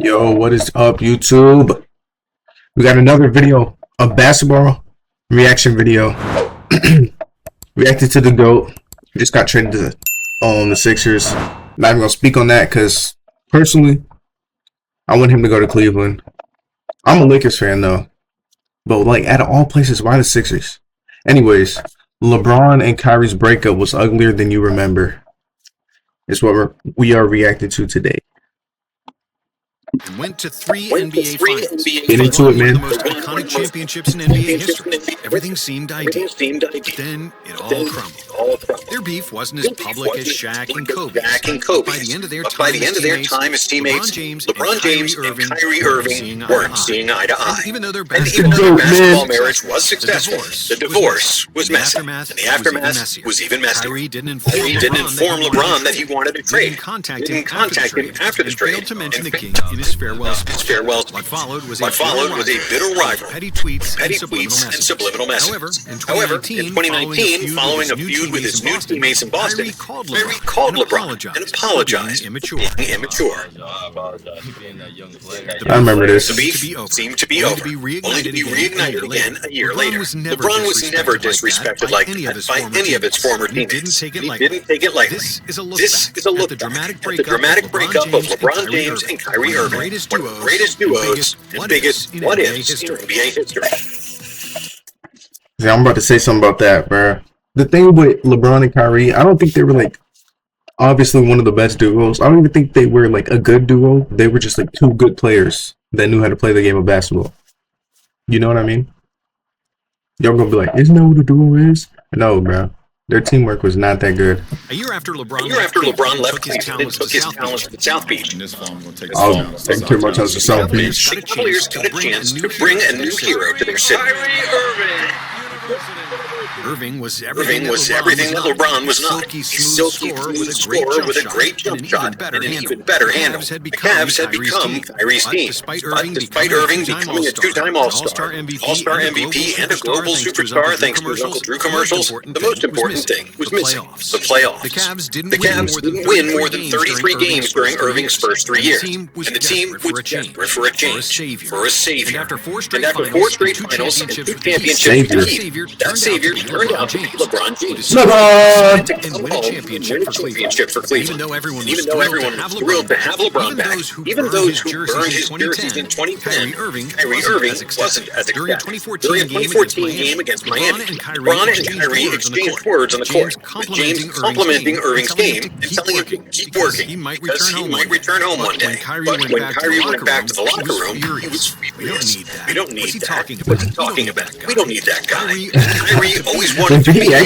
Yo, what is up, YouTube? We got another video, a basketball reaction video. Reacted to the GOAT. Just got traded to the Sixers. Not even gonna speak on that because personally, I want him to go to Cleveland. I'm a Lakers fan though, but like out of all places, why the Sixers? Anyways, LeBron and Kyrie's breakup was uglier than you remember. It's what we are reacting to today. Went to three NBA finals. Get into it, man. One of the most iconic championships in NBA history. Everything seemed ideal. But then it all crumbled. Their beef wasn't as public as Shaq and Kobe. But by the end of their time as teammates, LeBron James and Kyrie Irving weren't seeing eye to eye. Even though their basketball marriage was successful, the divorce was messy. And the aftermath was even messier. Kyrie didn't inform LeBron that he wanted to trade. Didn't contact him after the trade. Failed to mention the king in his farewell speech. What followed was a bitter rivalry, petty tweets and subliminal messages. However, in 2019, following a feud with his new teammates in Boston, Kyrie called LeBron and apologized for being immature. I remember this. The beef seemed to be over, only to be reignited again a year later. LeBron was never disrespected like that by any of its former teammates. He didn't take it lightly. This is a look back at the dramatic breakup of LeBron James and Kyrie Irving, one of the greatest duos and biggest what-ifs in NBA history. Yeah, I'm about to say something about that, bro. The thing with LeBron and Kyrie, I don't think they were like obviously one of the best duos. I don't even think they were like a good duo. They were just like two good players that knew how to play the game of basketball. You know what I mean? Y'all gonna be like, isn't that what a duo is? No, bro. Their teamwork was not that good. A year after LeBron left Cleveland and took his talents to the South Beach. Oh, taking too much of the South Beach. The Cavaliers got a chance to bring a new hero to their city. Irving was everything that LeBron was not. A silky, smooth scorer with a great jump shot and an even better handle. The Cavs had become Kyrie's team. Despite Irving becoming a two-time All-Star MVP, and a global superstar thanks to his Uncle Drew commercials, the most important thing was missing the playoffs. The Cavs didn't win more than 33 games during Irving's first 3 years, and the team was desperate for a change, for a savior. And after four straight finals and two championships, that savior turned out to be LeBron James. And win a championship for Cleveland. Even though everyone was thrilled to have LeBron back, even those who burned his jerseys in 2010, Kyrie Irving wasn't as ecstatic. During a 2014 game against Miami, LeBron and Kyrie exchanged words on the court, with James complimenting Irving's game and telling him to keep working because he might return home one day. But when Kyrie went back to the locker room, he was furious. We don't need that. What's he talking about? We don't need that guy. Kyrie always wanted to be a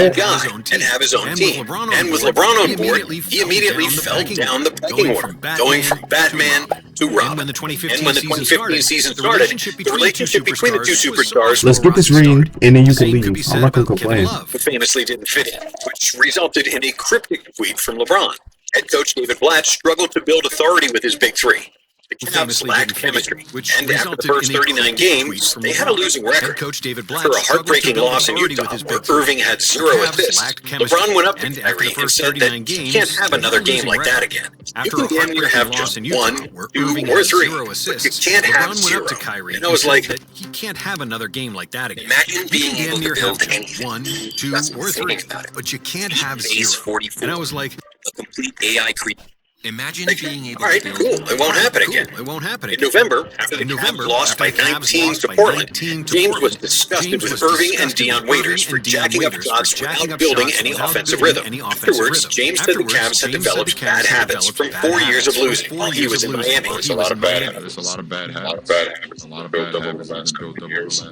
guy and have his own team. And with LeBron on board, he immediately fell down the pecking order, going from Batman to Robin. And when the 2015 season started, the relationship between the two superstars, Let's get this ring and then you can leave. I'm not gonna complain. famously didn't fit in, which resulted in a cryptic tweet from LeBron. Head coach David Blatt struggled to build authority with his big three. The Cavs lacked chemistry, and after the first 39 games, they had a losing record. After a heartbreaking loss in Utah, where Irving had 0 assists, LeBron went up to Kyrie and said that he can't have another game like that again. You can damn near have just 1, 2, or 3, but you can't have 0. And I was like, he can't have another game like that again. imagine being able to build anything. 1, 2, or 3, but you can't have 0. And I was like, a complete AI creature. imagine being able All right, to build cool. It won't happen again. It won't happen In again. November, after the Cavs lost by 19 to Portland, James was disgusted with Irving and Dion Waiters for jacking up shots without building any offensive rhythm. Afterwards, James said the Cavs had developed bad habits from 4 years of losing while he was in Miami. There's a lot of bad habits. A lot of bad habits. A lot of bad habits built up over the last couple of years.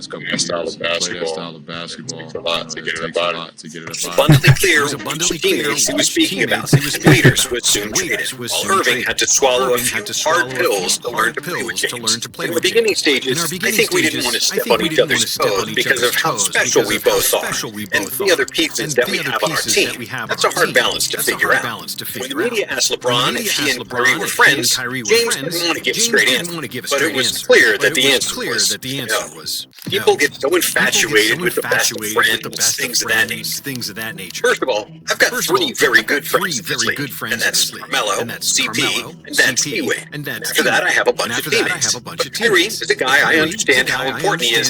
Style of basketball. Takes a lot to get it about it. It was abundantly clear which teammates he was speaking about, and Waiters was soon traded, while Irving had to swallow a few hard pills to learn to play with James. In the beginning stages, I think we didn't want to step on each other's toes because of how special we both are, and the other pieces that we have on our team. That's a hard balance to figure out. When the media asked LeBron if he and Kyrie were friends, James didn't want to give straight in, but it was clear that the answer was no. People get so infatuated with the best of friends, things of that nature. First of all, I've got 3 very good friends in this league, and that's Carmelo, CP, and then C-Wade. And after that, I have a bunch of teammates. But Kyrie is a guy I understand how important he is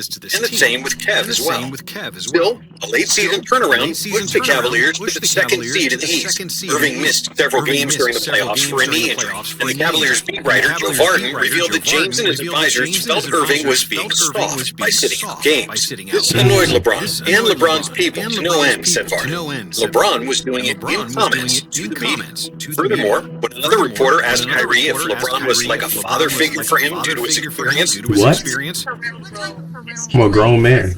to this team. And the same with Kev as well. Still, a late-season turnaround pushed the Cavaliers to the second seed in the East. Irving missed several games during the playoffs for a knee injury, and the Cavaliers beat writer Joe Varden revealed that James and his advisors felt Irving was being soft by sitting out games. This annoyed LeBron and LeBron's people to no end, said Varden. LeBron was doing it in comments to the media. Furthermore, when another reporter asked Kyrie if LeBron was like a father figure for him due to his experience, I'm a grown man.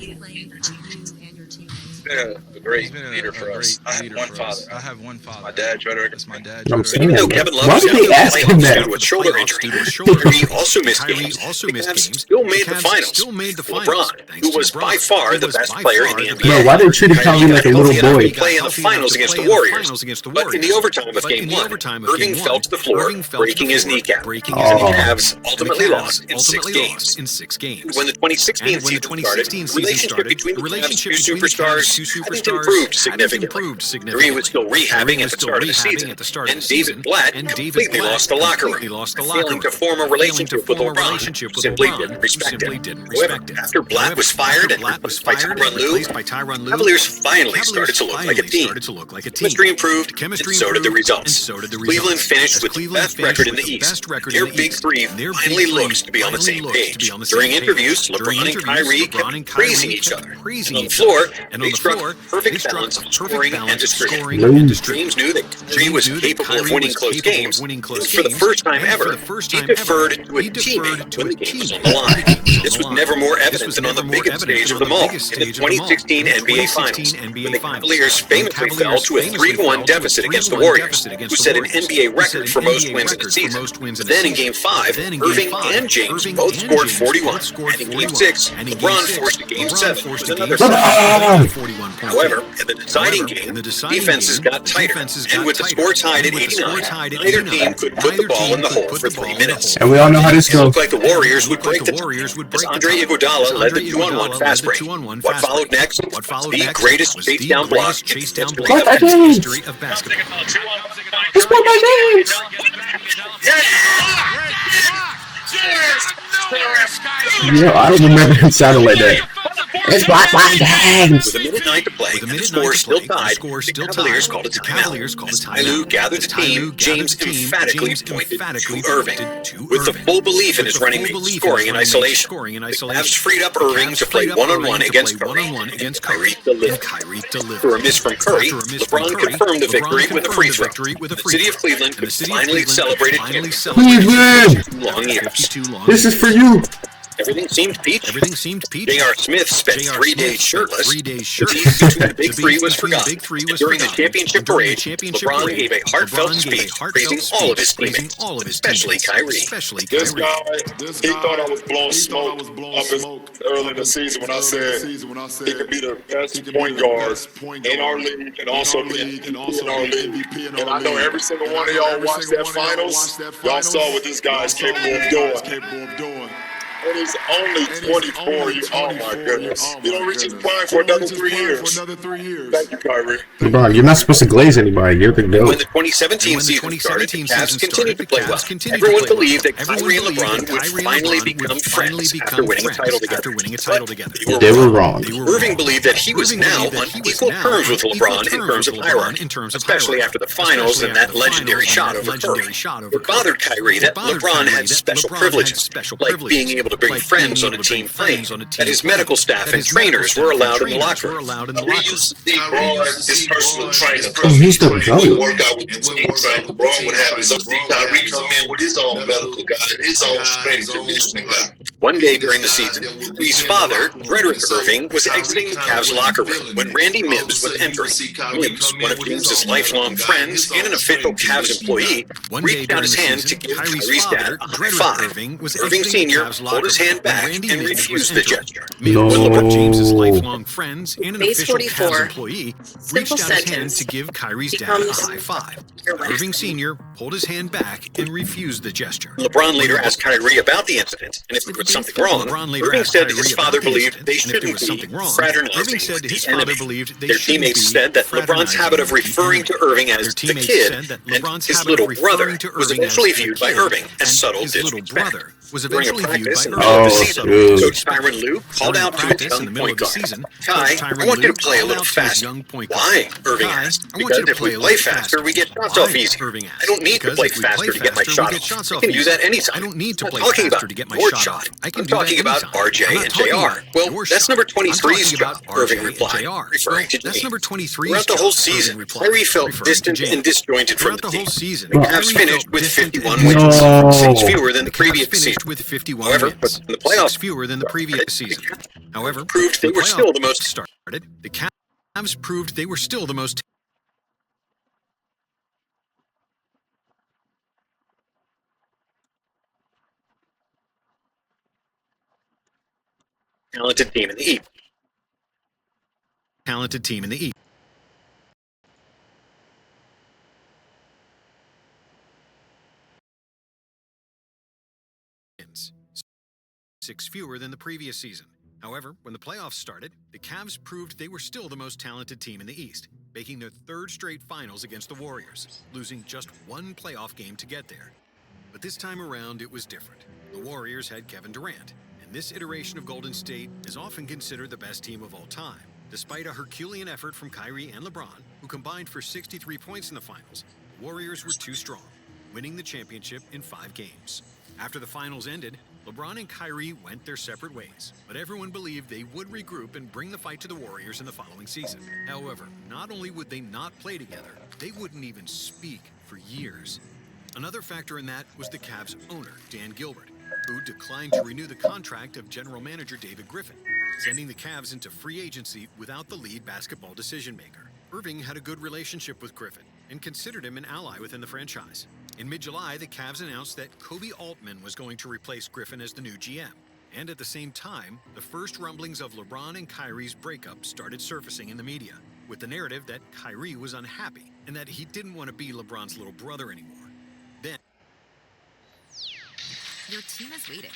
A great leader for us. I have one father. My dad, my dad. I'm saying even though Kevin Love why was did they ask him due that? to a shoulder injury, Kyrie also missed games. The Cavs still made the finals. LeBron, who was by far the best player in the NBA. No, why they treated Kyrie like a little boy? Play in the finals against the Warriors, but in the overtime of Game 1, Irving fell to the floor, breaking his kneecap. The Cavs ultimately lost in 6 games. When the 2016 season started, the relationship between the Cavs' two superstars hadn't improved significantly. Kyrie was still rehabbing at the start of the season, and David Blatt completely lost the locker room, failing to form a relationship with LeBron, simply didn't respect him. However, after Blatt was fired and replaced by Tyronn Lue, Cavaliers finally started to look like a team. Chemistry improved, and so did the results. Cleveland finished with the best record in the East. Their big three finally looks to be on the same page. During interviews, LeBron and Kyrie kept praising each other. And on the floor, they struck a perfect balance of scoring and distributing. James knew that Kyrie was capable of winning close games, and for the first time ever, he deferred to a teammate when the game was on the line. This was never more evident than on the biggest stage of them all, in the 2016 NBA Finals, when the Cavaliers famously fell to a 3-1 deficit against the Warriors, who set an NBA record for most wins in a season. But then in Game 5, Irving and James both scored 41, and in Game 6, LeBron forced a Game 7 with another 41. However, in the deciding game, defenses got tighter, and with the score tied at 89, neither team could put the ball in the hole for 3 minutes. And we all know how this It goes. looked like the Warriors would break the tie, as Andre Iguodala led the 2-on-1 fast break. What followed next was the greatest chase down block in the history of basketball. It's what my names. Yeah, I don't remember him sounding like that. It's Black Games. With a minute 9 to play, and the score still tied, the Cavaliers called a timeout. As Ty Lue gathered the team, James emphatically pointed to Irving. With the full belief in his running mate scoring in isolation, the Cavs freed up Irving to play one-on-one against Curry, and Kyrie delivered. For a miss from Curry, LeBron confirmed the victory with a free throw. The city of Cleveland could finally celebrate it again. Cleveland! 2 long years. This is for you. Everything seemed peachy. J.R. Smith spent 3 days shirtless. The beef between the Big Three was forgotten. And during the championship parade, LeBron gave a heartfelt speech praising all of his teammates, especially Kyrie. This guy, he thought I was blowing smoke up early in the season when I said he could be the best point guard in our league and also be MVP in our league. And I know every single one of y'all watched that finals. Y'all saw what this guy is capable of doing. And he's only 24. Oh my goodness. You don't reach his prime for another 3 years. Thank you, Kyrie. LeBron, you're not supposed to glaze anybody. You're the When GOAT. the 2017 season started, the Cavs continued to play well. Everyone believed that Kyrie and LeBron would finally become friends after winning a title together. But They were wrong. Irving believed that he was now on equal terms with LeBron in terms of hierarchy, especially after the finals and that legendary shot over Curry. It bothered Kyrie that LeBron had special privileges, like being able to bring friends on a team plane, that his medical staff and trainers were allowed in the locker room. We used to see Bron as his personal trainer. Oh, he's the He would GOAT. work out with the team, so Bron would have his own. Kyrie come in with his own medical guy and his own strength and conditioning guy. One day during the season, Kyrie's father, Frederick Irving, was exiting the Cavs locker room when Randy Mims was entering. Mims, one of James' lifelong friends and an official Cavs employee, reached out his hand to give Kyrie's dad a high five. Irving Sr. pulled his hand back and refused the gesture. No. When LeBron James's lifelong friends and an Base official 44. Cavs employee reached out his hand sentence. to give Kyrie's dad a Becomes high five. your last Irving name. Sr. pulled his hand back and refused the gesture. LeBron later asked Kyrie about the incident, and if there was something wrong, LeBron later Irving asked said Kyrie his about father the believed incident, they and if there shouldn't was be something wrong, fraternizing Irving said with his the father enemy. believed they Their shouldn't teammates be said that LeBron's habit of fraternizing with the referring to enemy. Irving as Their the teammates kid said that and LeBron's his habit little of brother referring to was Irving eventually as the viewed by kid Irving as and subtle his little disrespect. brother was During a eventually viewed practice by in the middle Irving of the Oh, as season, subtle dude. Coach Tyronn Lue called During out to a practice in the young middle of point the guard. season, Kai, Coach I Tyronn want you Lue to play a called little out to his faster. young point guard. Why? Irving Kai, asked. I want you Because to if we play a play little faster, we get shots Why? off easy. Irving asked. I don't need to Because play if we play faster to get my faster, we shot get off. shots I off can do easy. that anytime. I don't need to I'm play not talking faster about to get my your shot shot. off. I can I'm do that talking about anytime. RJ I'm not and talking JR. about Well, your that's shot. number I'm talking 23's job, about Irving RJ and replied, JR. referring to That's James. number 23's Throughout the job, whole Irving season, replied, Kyrie felt referring to distant James. and disjointed from Throughout the the whole team. season, The Cavs Kyrie finished felt with distant 51 and wins, disjointed from the 6 team. fewer than the The previous Cavs finished season. with 51 However, wins, when the 6 playoffs fewer than the previous season. However, proved they when were the still the playoffs most started, the Cavs proved they were still the most talented team in the East. talented team in the East. Wins, 6 fewer than the previous season. However, when the playoffs started, the Cavs proved they were still the most talented team in the East, making their third straight finals against the Warriors, losing just one playoff game to get there. But this time around, it was different. The Warriors had Kevin Durant, and this iteration of Golden State is often considered the best team of all time. Despite a Herculean effort from Kyrie and LeBron, who combined for 63 points in the finals, the Warriors were too strong, winning the championship in 5 games. After the finals ended, LeBron and Kyrie went their separate ways, but everyone believed they would regroup and bring the fight to the Warriors in the following season. However, not only would they not play together, they wouldn't even speak for years. Another factor in that was the Cavs' owner, Dan Gilbert, who declined to renew the contract of general manager David Griffin, sending the Cavs into free agency without the lead basketball decision-maker. Irving had a good relationship with Griffin and considered him an ally within the franchise. In mid-July, the Cavs announced that Kobe Altman was going to replace Griffin as the new GM. And at the same time, the first rumblings of LeBron and Kyrie's breakup started surfacing in the media, with the narrative that Kyrie was unhappy and that he didn't want to be LeBron's little brother anymore. Your team is waiting.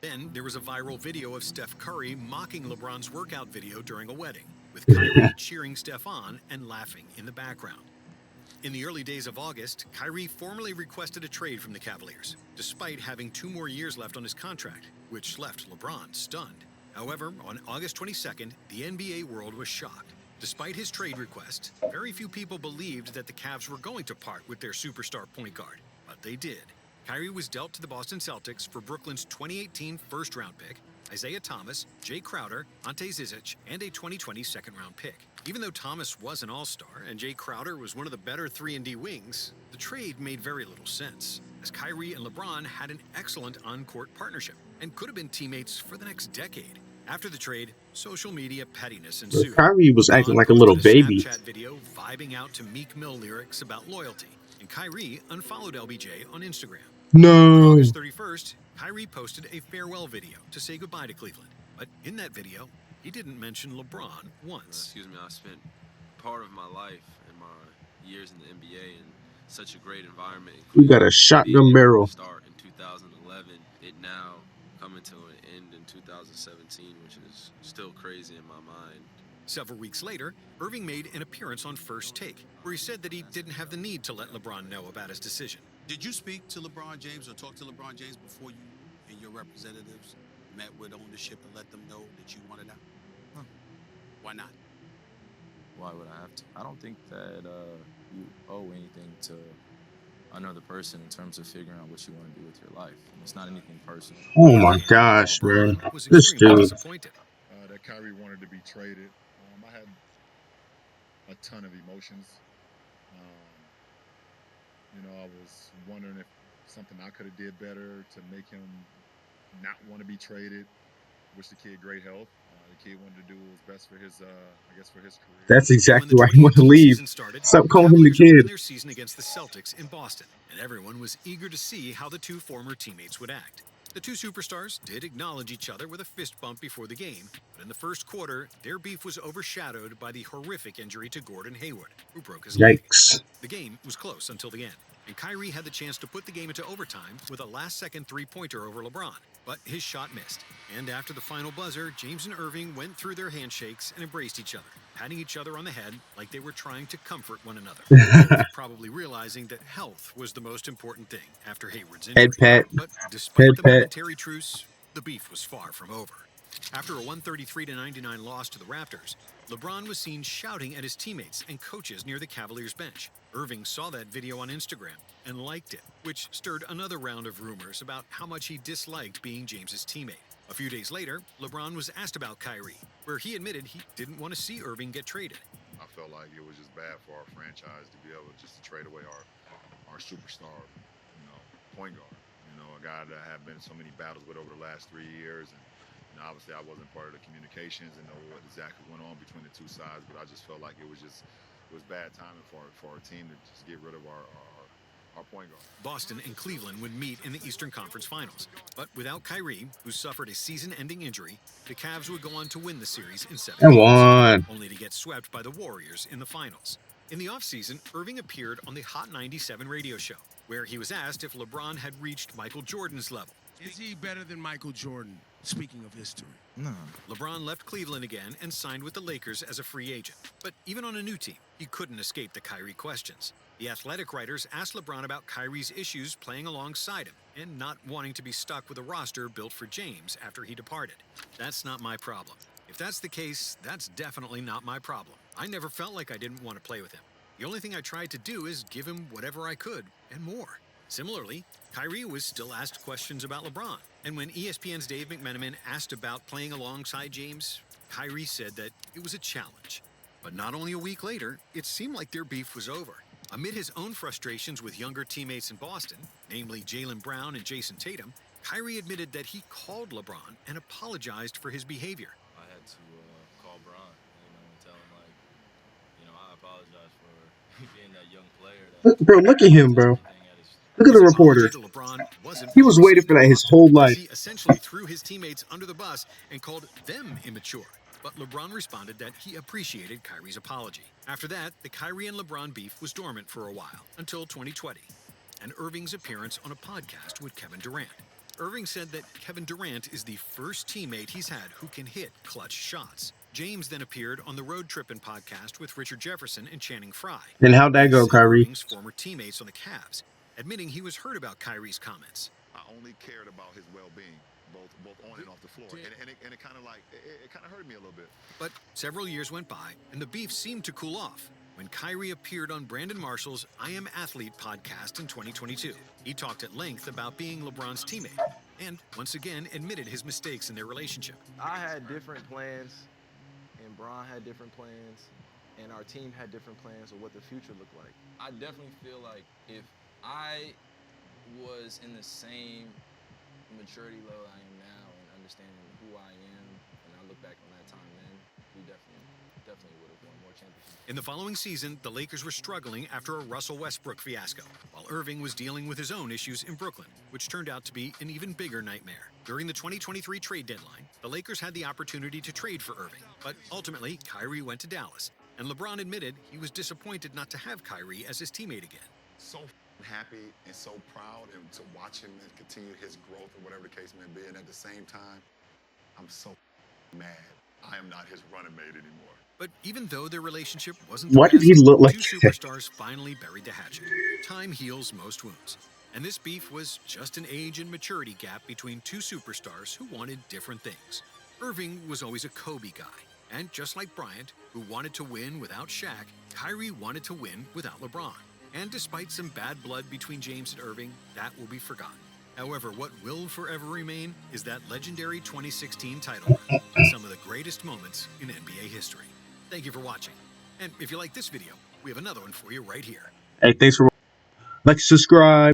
Then there was a viral video of Steph Curry mocking LeBron's workout video during a wedding, with Kyrie cheering Steph on and laughing in the background. In the early days of August, Kyrie formally requested a trade from the Cavaliers, despite having 2 more years left on his contract, which left LeBron stunned. However, on August 22nd, the NBA world was shocked. Despite his trade request, very few people believed that the Cavs were going to part with their superstar point guard, but they did. Kyrie was dealt to the Boston Celtics for Brooklyn's 2018 first-round pick, Isaiah Thomas, Jay Crowder, Ante Zizic, and a 2020 second-round pick. Even though Thomas was an all-star and Jay Crowder was one of the better 3-and-D wings, the trade made very little sense, as Kyrie and LeBron had an excellent on-court partnership and could have been teammates for the next decade. After the trade, social media pettiness ensued. Kyrie was acting LeBron like a little posted baby. Snapchat video vibing out to Meek Mill lyrics about loyalty, and Kyrie unfollowed LBJ on Instagram. On No. August 31st, Kyrie posted a farewell video to say goodbye to Cleveland. But in that video, he didn't mention LeBron once. Excuse me, I spent part of my life and my years in the NBA in such a great environment. We got a shotgun barrel. Start in 2011, it now coming to an end in 2017, which is still crazy in my mind. Several weeks later, Irving made an appearance on First Take, where he said that he didn't have the need to let LeBron know about his decision. Did you speak to LeBron James or talk to LeBron James before you and your representatives met with ownership and let them know that you wanted out? Huh. Why not? Why would I have to? I don't think that you owe anything to another person in terms of figuring out what you want to do with your life. It's not anything personal. Oh my gosh, man. Was This extremely dude. disappointed. That Kyrie wanted to be traded. I had a ton of emotions. I was wondering if something I could have did better to make him not want to be traded. Wish the kid great health. The kid wanted to do what was best for his, for his career. That's When exactly the why he wanted to 2018 leave. season started, Stop calling him the Cavaliers opened kid. their season against the Celtics in Boston, and everyone was eager to see how the two former teammates would act. The two superstars did acknowledge each other with a fist bump before the game, but in the first quarter, their beef was overshadowed by the horrific injury to Gordon Hayward, who broke his leg. Yikes. The game was close until the end, and Kyrie had the chance to put the game into overtime with a last-second three-pointer over LeBron, but his shot missed. And after the final buzzer, James and Irving went through their handshakes and embraced each other, patting each other on the head like they were trying to comfort one another, probably realizing that health was the most important thing after Hayward's injury. Head pat. But despite Head the pat. momentary truce, the beef was far from over. After a 133-99 loss to the Raptors, LeBron was seen shouting at his teammates and coaches near the Cavaliers bench. Irving saw that video on Instagram and liked it, which stirred another round of rumors about how much he disliked being James's teammate. A few days later, LeBron was asked about Kyrie, where he admitted he didn't want to see Irving get traded. I felt like it was just bad for our franchise to be able just to trade away our superstar, point guard. A guy that I have been in so many battles with over the last 3 years. And obviously I wasn't part of the communications and know what exactly went on between the two sides, but I just felt like it was bad timing for our team to just get rid of our point guard. Boston and Cleveland would meet in the Eastern Conference Finals. But without Kyrie, who suffered a season-ending injury, the Cavs would go on to win the series in 7 And games, won. only to get swept by the Warriors in the finals. In the offseason, Irving appeared on the Hot 97 radio show, where he was asked if LeBron had reached Michael Jordan's level. Is he better than Michael Jordan, speaking of history? No. LeBron left Cleveland again and signed with the Lakers as a free agent. But even on a new team, he couldn't escape the Kyrie questions. The Athletic writers asked LeBron about Kyrie's issues playing alongside him and not wanting to be stuck with a roster built for James after he departed. That's not my problem. If that's the case, that's definitely not my problem. I never felt like I didn't want to play with him. The only thing I tried to do is give him whatever I could and more. Similarly, Kyrie was still asked questions about LeBron. And when ESPN's Dave McMenamin asked about playing alongside James, Kyrie said that it was a challenge. But not only a week later, it seemed like their beef was over. Amid his own frustrations with younger teammates in Boston, namely Jaylen Brown and Jason Tatum, Kyrie admitted that he called LeBron and apologized for his behavior. I had to call Bron, and tell him, I apologize for being that young player. Bro, look at him, bro. Look at the reporter. He was waiting for that his whole life. He essentially threw his teammates under the bus and called them immature. But LeBron responded that he appreciated Kyrie's apology. After that, the Kyrie and LeBron beef was dormant for a while, until 2020, and Irving's appearance on a podcast with Kevin Durant. Irving said that Kevin Durant is the first teammate he's had who can hit clutch shots. James then appeared on the Road Trippin' podcast with Richard Jefferson and Channing Frye. And how'd that go, Kyrie? Irving's former teammates on the Cavs, admitting he was hurt about Kyrie's comments. I only cared about his well-being, both on and off the floor, and it kind of hurt me a little bit. But several years went by, and the beef seemed to cool off when Kyrie appeared on Brandon Marshall's I Am Athlete podcast in 2022. He talked at length about being LeBron's teammate, and once again admitted his mistakes in their relationship. I had different plans, and Bron had different plans, and our team had different plans of what the future looked like. I definitely feel like if I was in the same maturity level I am now and understanding who I am, and I look back on that time then, we definitely would have won more championships. In the following season, the Lakers were struggling after a Russell Westbrook fiasco, while Irving was dealing with his own issues in Brooklyn, which turned out to be an even bigger nightmare. During the 2023 trade deadline, the Lakers had the opportunity to trade for Irving, but ultimately, Kyrie went to Dallas, and LeBron admitted he was disappointed not to have Kyrie as his teammate again. So happy and so proud and to watch him and continue his growth or whatever the case may be. And at the same time, I'm so mad. I am not his running mate anymore. But even though their relationship wasn't Why did he look like two that? superstars finally buried the hatchet. Time heals most wounds. And this beef was just an age and maturity gap between two superstars who wanted different things. Irving was always a Kobe guy. And just like Bryant, who wanted to win without Shaq, Kyrie wanted to win without LeBron. And despite some bad blood between James and Irving, that will be forgotten. However, what will forever remain is that legendary 2016 title run and some of the greatest moments in NBA history. Thank you for watching. And if you like this video, we have another one for you right here. Hey, thanks for like, subscribe.